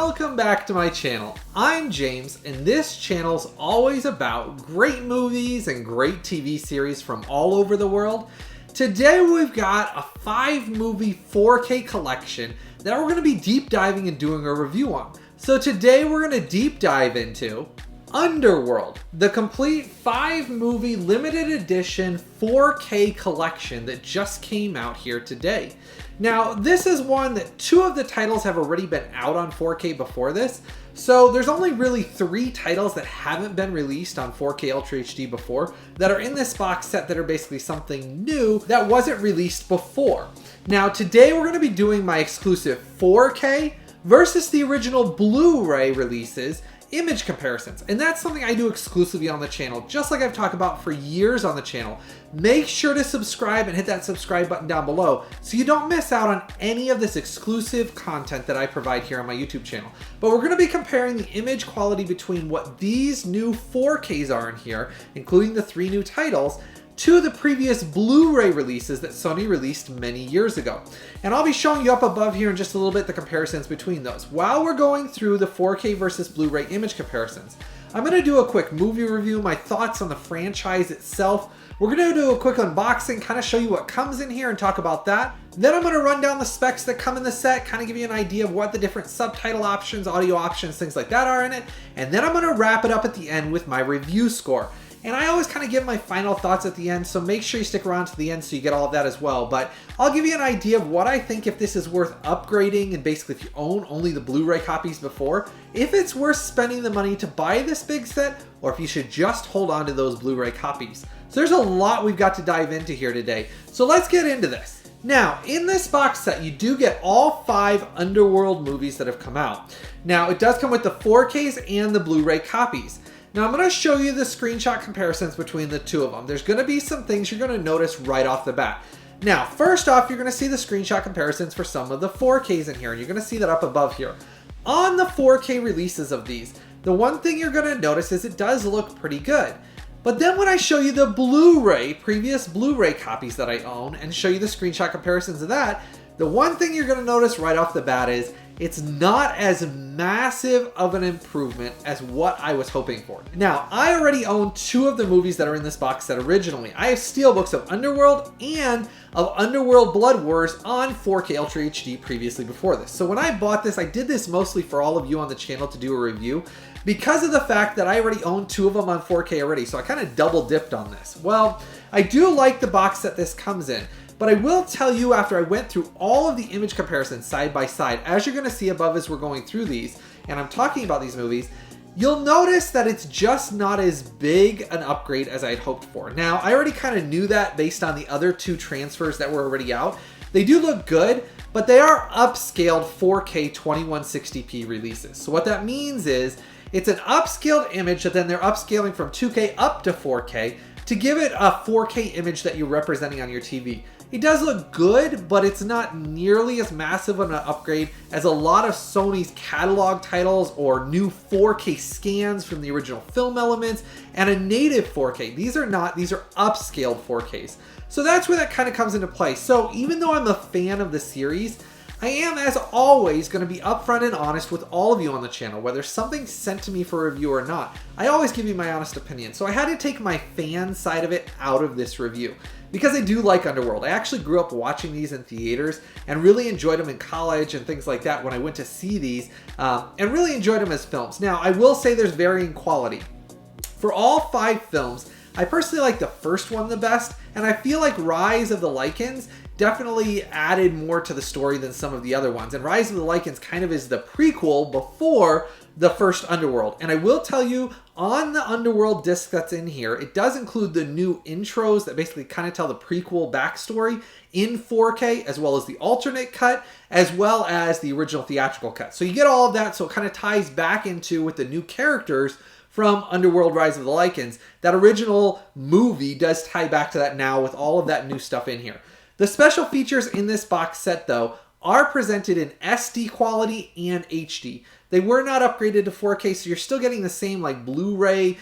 welcome back to my channel. I'm James, and this channel's always about great movies and great TV series from all over the world. Today we've got a 5-movie 4K collection that we're going to be deep diving and doing a review on. So today we're going to deep dive into Underworld, the complete 5-movie limited edition 4K collection that just came out here today. Now, this is one that 2 of the titles have already been out on 4K before this, so there's only really 3 titles that haven't been released on 4K Ultra HD before that are in this box set that are basically something new that wasn't released before. Now, today we're going to be doing my exclusive 4K versus the original Blu Ray releases image comparisons, and that's something I do exclusively on the channel, just like I've talked about for years on the channel. Make sure to subscribe and hit that subscribe button down below so you don't miss out on any of this exclusive content that I provide here on my YouTube channel. But we're going to be comparing the image quality between what these new 4Ks are in here, including the 3 new titles, to the previous Blu-ray releases that Sony released many years ago. And I'll be showing you up above here in just a little bit the comparisons between those. While we're going through the 4K versus Blu-ray image comparisons, I'm going to do a quick movie review, my thoughts on the franchise itself. We're going to do a quick unboxing, kind of show you what comes in here and talk about that. Then I'm going to run down the specs that come in the set, kind of give you an idea of what the different subtitle options, audio options, things like that are in it. And then I'm going to wrap it up at the end with my review score. And I always kind of give my final thoughts at the end, so make sure you stick around to the end so you get all of that as well. But I'll give you an idea of what I think if this is worth upgrading, and basically if you own only the Blu-ray copies before, if it's worth spending the money to buy this big set, or if you should just hold on to those Blu-ray copies. So there's a lot we've got to dive into here today. So let's get into this. Now, in this box set, you do get all 5 Underworld movies that have come out. Now, it does come with the 4Ks and the Blu-ray copies. Now I'm going to show you the screenshot comparisons between the 2 of them. There's going to be some things you're going to notice right off the bat. Now, first off, you're going to see the screenshot comparisons for some of the 4Ks in here, and you're going to see that up above here. On the 4K releases of these, the one thing you're going to notice is it does look pretty good. But then when I show you the Blu-ray, previous Blu-ray copies that I own, and show you the screenshot comparisons of that, the one thing you're going to notice right off the bat is it's not as massive of an improvement as what I was hoping for. Now, I already own 2 of the movies that are in this box set originally. I have steelbooks of Underworld and of Underworld Blood Wars on 4K Ultra HD previously before this. So when I bought this, I did this mostly for all of you on the channel to do a review because of the fact that I already own 2 of them on 4K already. So I kind of double dipped on this. Well, I do like the box set this comes in. But I will tell you, after I went through all of the image comparisons side by side, as you're going to see above as we're going through these, and I'm talking about these movies, you'll notice that it's just not as big an upgrade as I had hoped for. Now, I already kind of knew that based on the other 2 transfers that were already out. They do look good, but they are upscaled 4K 2160p releases. So what that means is it's an upscaled image that then they're upscaling from 2K up to 4K to give it a 4K image that you're representing on your TV. It does look good, but it's not nearly as massive of an upgrade as a lot of Sony's catalog titles or new 4K scans from the original film elements and a native 4K. These are upscaled 4Ks. So that's where that kind of comes into play. So even though I'm a fan of the series, I am, as always, going to be upfront and honest with all of you on the channel, whether something's sent to me for review or not. I always give you my honest opinion, so I had to take my fan side of it out of this review. Because I do like Underworld. I actually grew up watching these in theaters and really enjoyed them in college and things like that when I went to see these, and really enjoyed them as films. Now, I will say there's varying quality. For all 5 films, I personally like the first one the best, and I feel like Rise of the Lichens definitely added more to the story than some of the other ones. And Rise of the Lichens kind of is the prequel before the first Underworld. And I will tell you, on the Underworld disc that's in here, it does include the new intros that basically kind of tell the prequel backstory in 4K, as well as the alternate cut, as well as the original theatrical cut. So you get all of that, so it kind of ties back into with the new characters from Underworld Rise of the Lichens. That original movie does tie back to that now with all of that new stuff in here. The special features in this box set, though, are presented in SD quality and HD. They were not upgraded to 4K, so you're still getting the same like Blu-ray,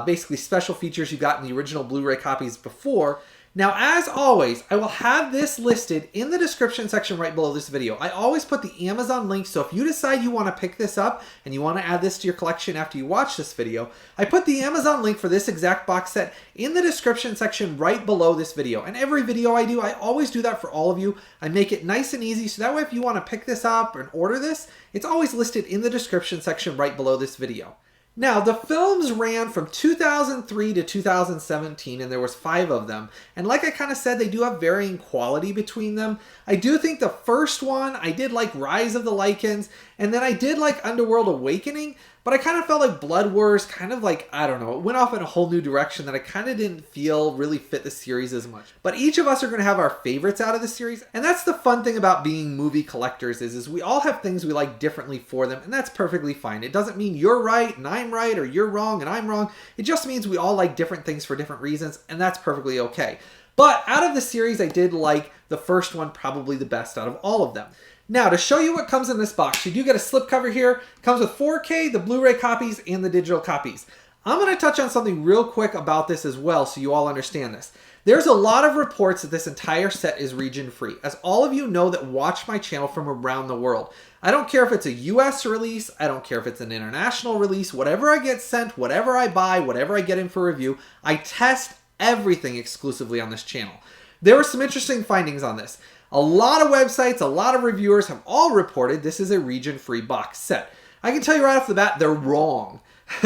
basically special features you got in the original Blu-ray copies before. Now, as always, I will have this listed in the description section right below this video. I always put the Amazon link, so if you decide you want to pick this up and you want to add this to your collection after you watch this video, I put the Amazon link for this exact box set in the description section right below this video. And every video I do, I always do that for all of you. I make it nice and easy, so that way if you want to pick this up and order this, it's always listed in the description section right below this video. Now, the films ran from 2003 to 2017, and there was 5 of them. And like I kind of said, they do have varying quality between them. I do think the first one, I did like Rise of the Lichens, and then I did like Underworld Awakening, but I kind of felt like Blood Wars kind of like, I don't know, it went off in a whole new direction that I kind of didn't feel really fit the series as much. But each of us are going to have our favorites out of the series, and that's the fun thing about being movie collectors is we all have things we like differently for them, and that's perfectly fine. It doesn't mean you're right and I'm right, or you're wrong and I'm wrong. It just means we all like different things for different reasons, and that's perfectly okay. But out of the series, I did like the first one probably the best out of all of them. Now, to show you what comes in this box, you do get a slipcover here. It comes with 4K, the Blu-ray copies, and the digital copies. I'm going to touch on something real quick about this as well so you all understand this. There's a lot of reports that this entire set is region-free, as all of you know that watch my channel from around the world. I don't care if it's a US release, I don't care if it's an international release, whatever I get sent, whatever I buy, whatever I get in for review, I test everything exclusively on this channel. There were some interesting findings on this. A lot of websites, a lot of reviewers have all reported this is a region-free box set. I can tell you right off the bat, they're wrong.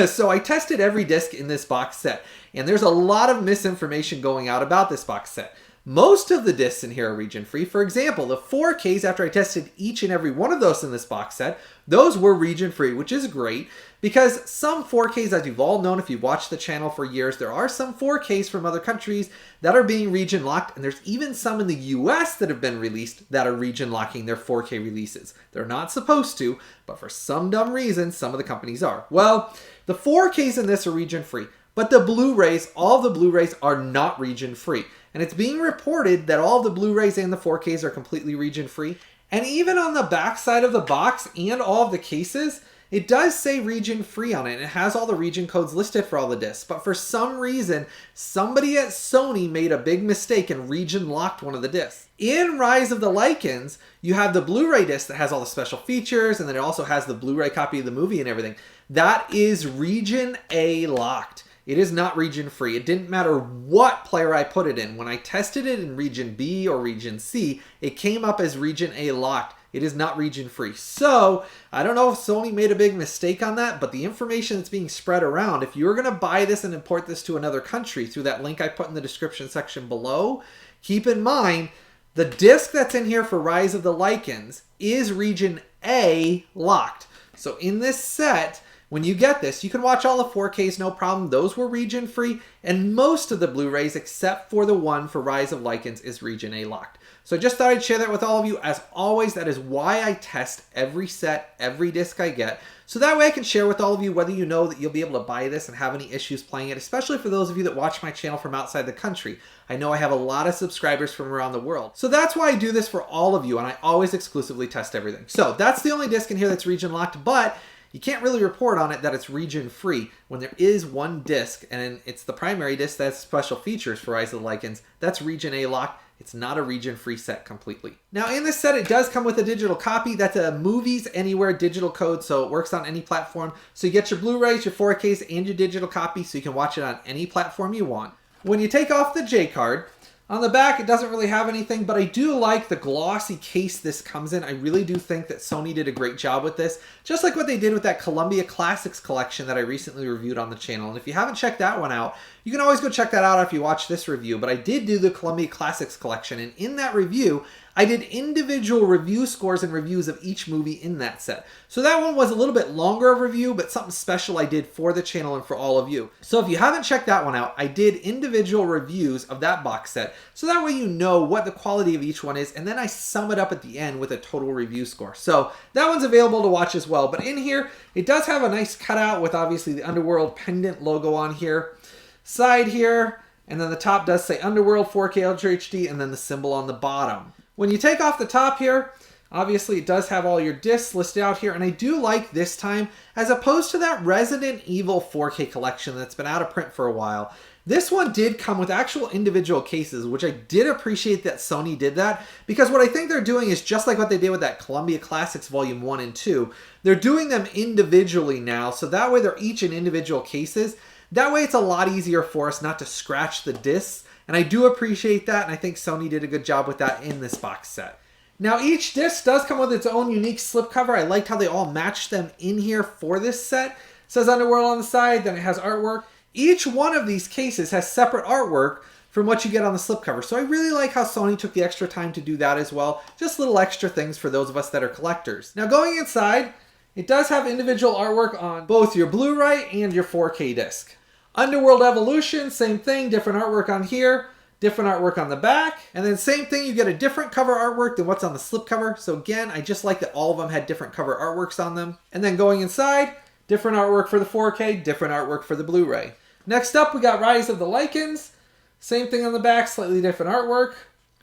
So I tested every disc in this box set, and there's a lot of misinformation going out about this box set. Most of the discs in here are region-free. For example, the 4Ks, after I tested each and every one of those in this box set, those were region-free, which is great because some 4Ks, as you've all known if you've watched the channel for years, there are some 4Ks from other countries that are being region-locked, and there's even some in the US that have been released that are region-locking their 4K releases. They're not supposed to, but for some dumb reason, some of the companies are. Well, the 4Ks in this are region-free, but the Blu-rays, all of the Blu-rays are not region-free. And it's being reported that all the Blu-rays and the 4Ks are completely region-free. And even on the back side of the box and all of the cases, it does say region-free on it. And it has all the region codes listed for all the discs. But for some reason, somebody at Sony made a big mistake and region-locked one of the discs. In Rise of the Lichens, you have the Blu-ray disc that has all the special features, and then it also has the Blu-ray copy of the movie and everything. That is region A locked. It is not region free. It didn't matter what player I put it in. When I tested it in region B or region C, it came up as region A locked. It is not region free. So I don't know if Sony made a big mistake on that, but the information that's being spread around, if you're going to buy this and import this to another country through that link I put in the description section below, keep in mind the disc that's in here for Rise of the Lichens is region A locked. So in this set, when you get this, you can watch all the 4Ks, no problem. Those were region free, and most of the Blu-rays, except for the one for Rise of Lichens, is region A locked. So I just thought I'd share that with all of you. As always, that is why I test every set, every disc I get. So that way I can share with all of you whether you know that you'll be able to buy this and have any issues playing it, especially for those of you that watch my channel from outside the country. I know I have a lot of subscribers from around the world. So that's why I do this for all of you, and I always exclusively test everything. So that's the only disc in here that's region locked, but you can't really report on it that it's region free when there is one disc, and it's the primary disc that's special features for Rise of the Lichens. That's region A locked. It's not a region free set completely. Now in this set, it does come with a digital copy. That's a Movies Anywhere digital code, so it works on any platform. So you get your Blu-rays, your 4Ks, and your digital copy, so you can watch it on any platform you want. When you take off the J card, on the back, it doesn't really have anything, but I do like the glossy case this comes in. I really do think that Sony did a great job with this, just like what they did with that Columbia Classics collection that I recently reviewed on the channel. And if you haven't checked that one out, you can always go check that out after you watch this review. But I did do the Columbia Classics collection, and in that review, I did individual review scores and reviews of each movie in that set. So that one was a little bit longer of a review, but something special I did for the channel and for all of you. So if you haven't checked that one out, I did individual reviews of that box set. So that way you know what the quality of each one is, and then I sum it up at the end with a total review score. So that one's available to watch as well. But in here, it does have a nice cutout with obviously the Underworld pendant logo on here. Side here, and then the top does say Underworld 4K Ultra HD, and then the symbol on the bottom. When you take off the top here, Obviously, it does have all your discs listed out here, and I do like this time, as opposed to that Resident Evil 4K collection that's been out of print for a while, this one did come with actual individual cases, which I did appreciate that Sony did that, because what I think they're doing is just like what they did with that Columbia Classics Volume 1 and 2. They're doing them individually now, so that way they're each in individual cases. That way it's a lot easier for us not to scratch the discs, and I do appreciate that, and I think Sony did a good job with that in this box set. Now each disc does come with its own unique slipcover. I liked how they all matched them in here for this set. It says Underworld on the side, then it has artwork. Each one of these cases has separate artwork from what you get on the slipcover. So I really like how Sony took the extra time to do that as well. Just little extra things for those of us that are collectors. Now going inside, it does have individual artwork on both your Blu-ray and your 4K disc. Underworld Evolution, same thing, different artwork on here, different artwork on the back, and then same thing, you get a different cover artwork than what's on the slipcover. So again, I just like that all of them had different cover artworks on them. And then going inside, different artwork for the 4K, different artwork for the Blu-ray. Next up, we got Rise of the Lichens. Same thing on the back, slightly different artwork.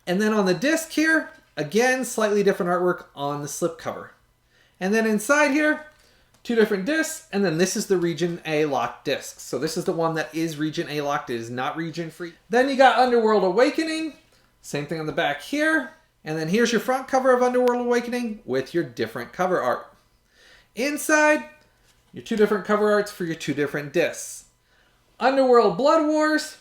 And then on the disc here, again, slightly different artwork on the slipcover. And then inside here, two different discs, and then this is the Region A locked disc. So this is the one that is Region A locked, it is not region free. Then you got Underworld Awakening, same thing on the back here. And then here's your front cover of Underworld Awakening with your different cover art. Inside, your two different cover arts for your two different discs. Underworld Blood Wars,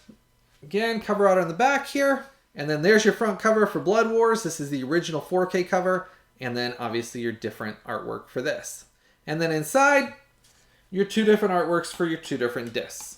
again, cover art on the back here. And then there's your front cover for Blood Wars. This is the original 4K cover. And then obviously your different artwork for this. And then inside, your two different artworks for your two different discs.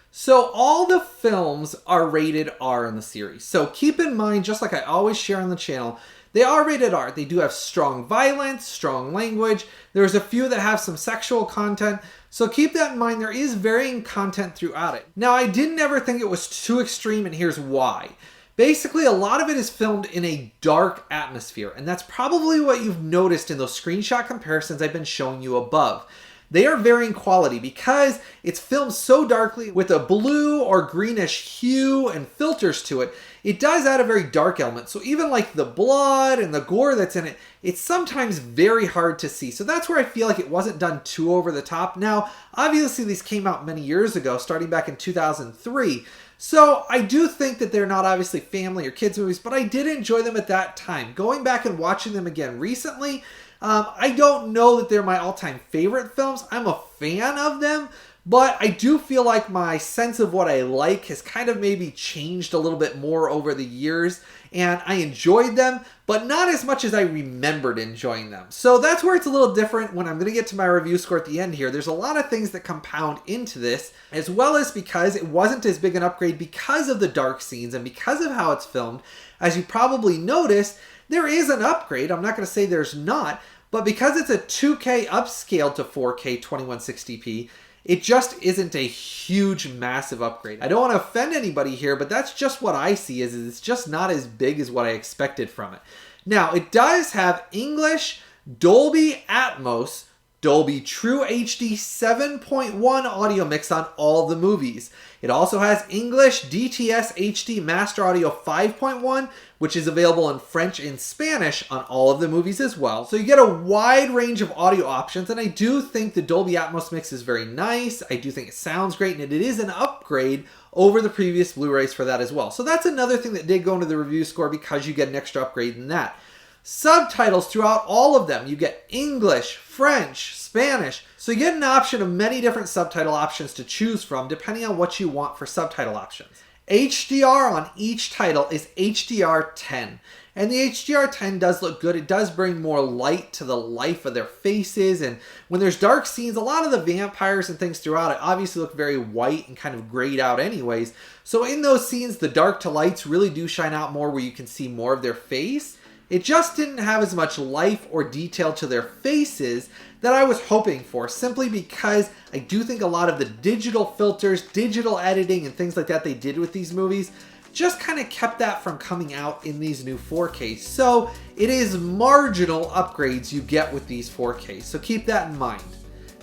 So all the films are rated R in the series. So keep in mind, just like I always share on the channel, they are rated R. They do have strong violence, strong language. There's a few that have some sexual content. So keep that in mind. There is varying content throughout it. Now, I didn't ever think it was too extreme, and here's why. Basically, a lot of it is filmed in a dark atmosphere, and that's probably what you've noticed in those screenshot comparisons I've been showing you above. They are varying quality because it's filmed so darkly with a blue or greenish hue and filters to it. It does add a very dark element. So even like the blood and the gore that's in it, it's sometimes very hard to see. So that's where I feel like it wasn't done too over the top. Now, obviously these came out many years ago, starting back in 2003. So I do think that they're not obviously family or kids movies, but I did enjoy them at that time. Going back and watching them again recently, I don't know that they're my all-time favorite films. I'm a fan of them, but I do feel like my sense of what I like has kind of maybe changed a little bit more over the years, and I enjoyed them, but not as much as I remembered enjoying them. So that's where it's a little different when I'm going to get to my review score at the end here. There's a lot of things that compound into this, as well as because it wasn't as big an upgrade because of the dark scenes and because of how it's filmed. As you probably noticed, there is an upgrade. I'm not going to say there's not, but because it's a 2K upscaled to 4K 2160p, it just isn't a huge, massive upgrade. I don't want to offend anybody here, but that's just what I see, is it's just not as big as what I expected from it. Now, it does have English, Dolby Atmos, Dolby True HD 7.1 audio mix on all the movies. It also has English DTS HD Master Audio 5.1, which is available in French and Spanish on all of the movies as well. So you get a wide range of audio options, and I do think the Dolby Atmos mix is very nice. I do think it sounds great, and it is an upgrade over the previous Blu-rays for that as well. So that's another thing that did go into the review score because you get an extra upgrade in that. Subtitles throughout all of them. You get English, French, Spanish. So you get an option of many different subtitle options to choose from depending on what you want for subtitle options. HDR on each title is HDR10. And the HDR10 does look good. It does bring more light to the life of their faces. And when there's dark scenes, a lot of the vampires and things throughout it obviously look very white and kind of grayed out anyways. So in those scenes, the dark to lights really do shine out more where you can see more of their face. It just didn't have as much life or detail to their faces that I was hoping for, simply because I do think a lot of the digital filters, digital editing, and things like that they did with these movies just kind of kept that from coming out in these new 4Ks. So it is marginal upgrades you get with these 4Ks, so keep that in mind.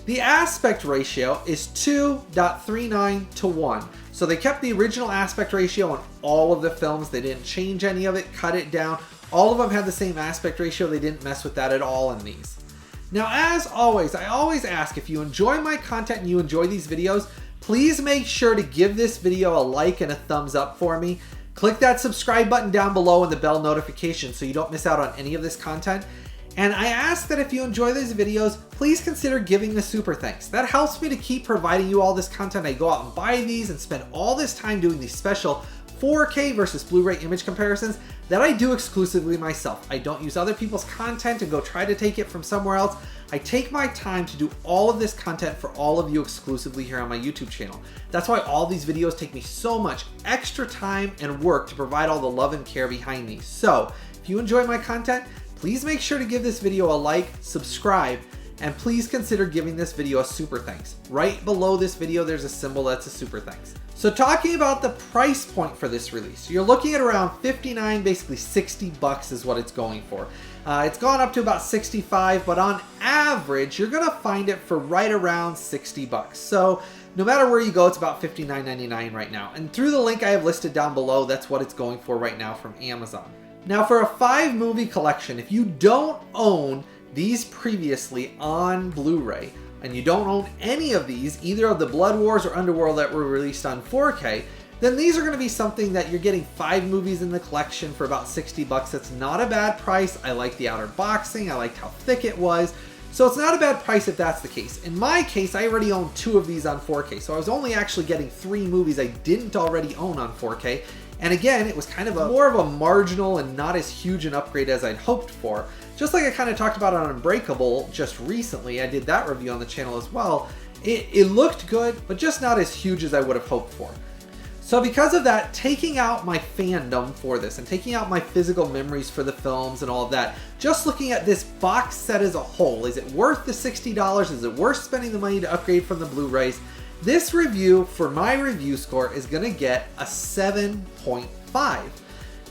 The aspect ratio is 2.39 to 1. So they kept the original aspect ratio on all of the films. They didn't change any of it, cut it down. All of them had the same aspect ratio. They didn't mess with that at all in these. Now, as always, I always ask, if you enjoy my content and you enjoy these videos, please make sure to give this video a like and a thumbs up for me. Click that subscribe button down below and the bell notification so you don't miss out on any of this content. And I ask that if you enjoy these videos, please consider giving a super thanks. That helps me to keep providing you all this content. I go out and buy these and spend all this time doing these special 4K versus Blu-ray image comparisons that I do exclusively myself. I don't use other people's content and go try to take it from somewhere else. I take my time to do all of this content for all of you exclusively here on my YouTube channel. That's why all these videos take me so much extra time and work to provide all the love and care behind these. So if you enjoy my content, please make sure to give this video a like, subscribe, and please consider giving this video a super thanks. Right below this video, there's a symbol that's a super thanks. So talking about the price point for this release, you're looking at around 59, basically 60 bucks is what it's going for. It's gone up to about 65, but on average, you're gonna find it for right around 60 bucks. So no matter where you go, it's about $59.99 right now. And through the link I have listed down below, that's what it's going for right now from Amazon. Now for a 5-movie collection, if you don't own these previously on Blu-ray, and you don't own any of these, either of the Blood Wars or Underworld that were released on 4K, then these are going to be something that you're getting 5 movies in the collection for about 60 bucks. That's not a bad price. I like the outer boxing. I liked how thick it was. So it's not a bad price if that's the case. In my case, I already own 2 of these on 4K. So I was only actually getting 3 movies I didn't already own on 4K. And again, it was kind of more of a marginal and not as huge an upgrade as I'd hoped for. Just like I kind of talked about on Unbreakable just recently, I did that review on the channel as well. It looked good, but just not as huge as I would have hoped for. So because of that, taking out my fandom for this and taking out my physical memories for the films and all of that, just looking at this box set as a whole, is it worth the $60? Is it worth spending the money to upgrade from the Blu-rays? This review, for my review score, is gonna get a 7.5.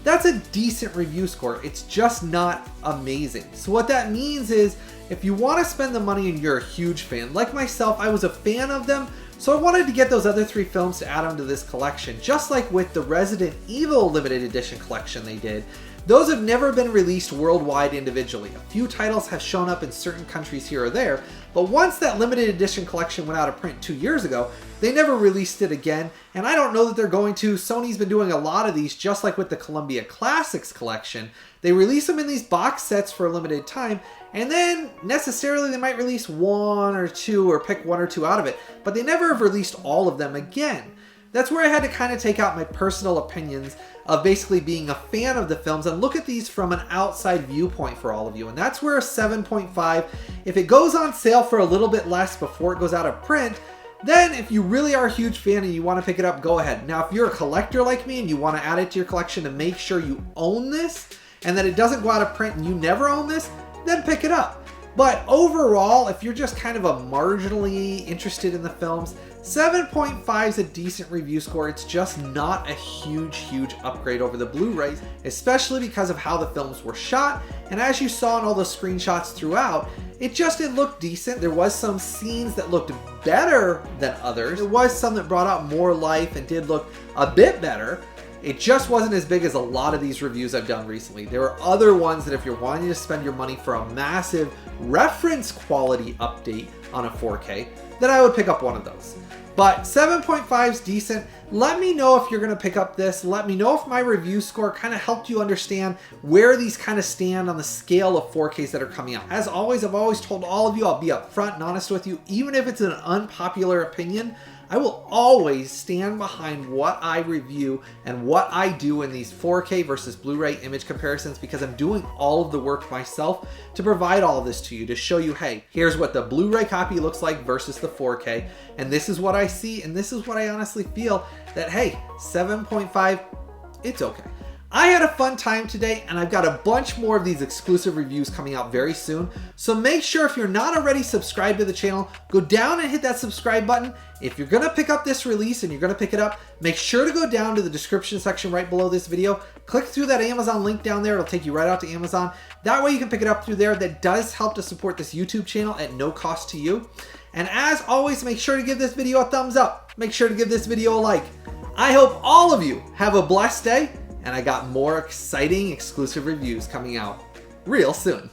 That's a decent review score. It's just not amazing. So what that means is, if you want to spend the money and you're a huge fan, like myself, I was a fan of them, so I wanted to get those other 3 films to add onto this collection, just like with the Resident Evil limited edition collection they did. Those have never been released worldwide individually. A few titles have shown up in certain countries here or there, but once that limited edition collection went out of print 2 years ago, they never released it again, and I don't know that they're going to. Sony's been doing a lot of these, just like with the Columbia Classics collection. They release them in these box sets for a limited time, and then necessarily they might release 1 or 2 or pick 1 or 2 out of it, but they never have released all of them again. That's where I had to kind of take out my personal opinions of basically being a fan of the films and look at these from an outside viewpoint for all of you. And that's where a 7.5, if it goes on sale for a little bit less before it goes out of print, then if you really are a huge fan and you want to pick it up, go ahead. Now, if you're a collector like me and you want to add it to your collection to make sure you own this and that it doesn't go out of print and you never own this, then pick it up. But overall, if you're just kind of a marginally interested in the films, 7.5 is a decent review score. It's just not a huge upgrade over the Blu-rays, especially because of how the films were shot. And as you saw in all the screenshots throughout, it looked decent. There was some scenes that looked better than others. There was some that brought out more life and did look a bit better. It just wasn't as big as a lot of these reviews I've done recently. There are other ones that if you're wanting to spend your money for a massive reference quality update on a 4K, then I would pick up one of those. But 7.5 is decent. Let me know if you're going to pick up this. Let me know if my review score kind of helped you understand where these kind of stand on the scale of 4Ks that are coming out. As always, I've always told all of you, I'll be upfront and honest with you. Even if it's an unpopular opinion, I will always stand behind what I review and what I do in these 4K versus Blu-ray image comparisons, because I'm doing all of the work myself to provide all of this to you, to show you, hey, here's what the Blu-ray copy looks like versus the 4K, and this is what I see, and this is what I honestly feel that, hey, 7.5, it's okay. I had a fun time today, and I've got a bunch more of these exclusive reviews coming out very soon. So make sure, if you're not already subscribed to the channel, go down and hit that subscribe button. If you're gonna pick up this release and you're gonna pick it up, make sure to go down to the description section right below this video. Click through that Amazon link down there. It'll take you right out to Amazon. That way you can pick it up through there. That does help to support this YouTube channel at no cost to you. And as always, make sure to give this video a thumbs up. Make sure to give this video a like. I hope all of you have a blessed day, and I got more exciting exclusive reviews coming out real soon.